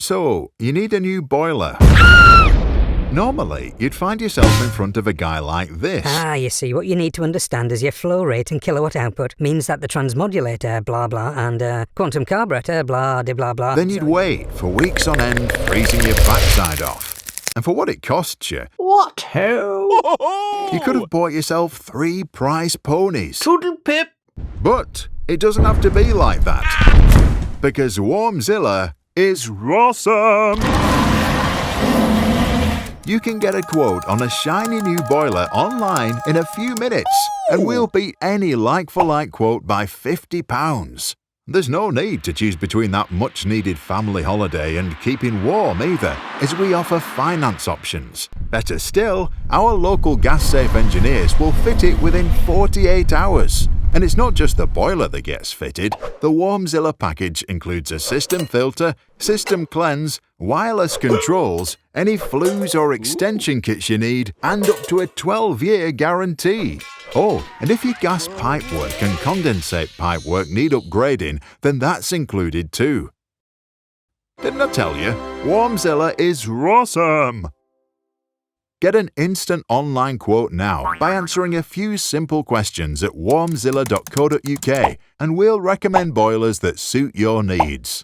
So, you need a new boiler. Normally, you'd find yourself in front of a guy like this. You see, what you need to understand is your flow rate and kilowatt output means that the transmodulator, blah blah, and quantum carburetor, blah de blah blah. Then you'd wait for weeks on end, freezing your backside off. And for what it costs you, What ho? you could have bought yourself 3 prize ponies. Toodle pip. But it doesn't have to be like that. Because WarmZilla is Roarsome! You can get a quote on a shiny new boiler online in a few minutes, and we'll beat any like-for-like quote by £50. There's no need to choose between that much-needed family holiday and keeping warm either, as we offer finance options. Better still, our local gas-safe engineers will fit it within 48 hours. And it's not just the boiler that gets fitted. The WarmZilla package includes a system filter, system cleanse, wireless controls, any flues or extension kits you need, and up to a 12-year guarantee. Oh, and if your gas pipework and condensate pipework need upgrading, then that's included too. Didn't I tell you? WarmZilla is Roarsome! Get an instant online quote now by answering a few simple questions at warmzilla.co.uk, and we'll recommend boilers that suit your needs.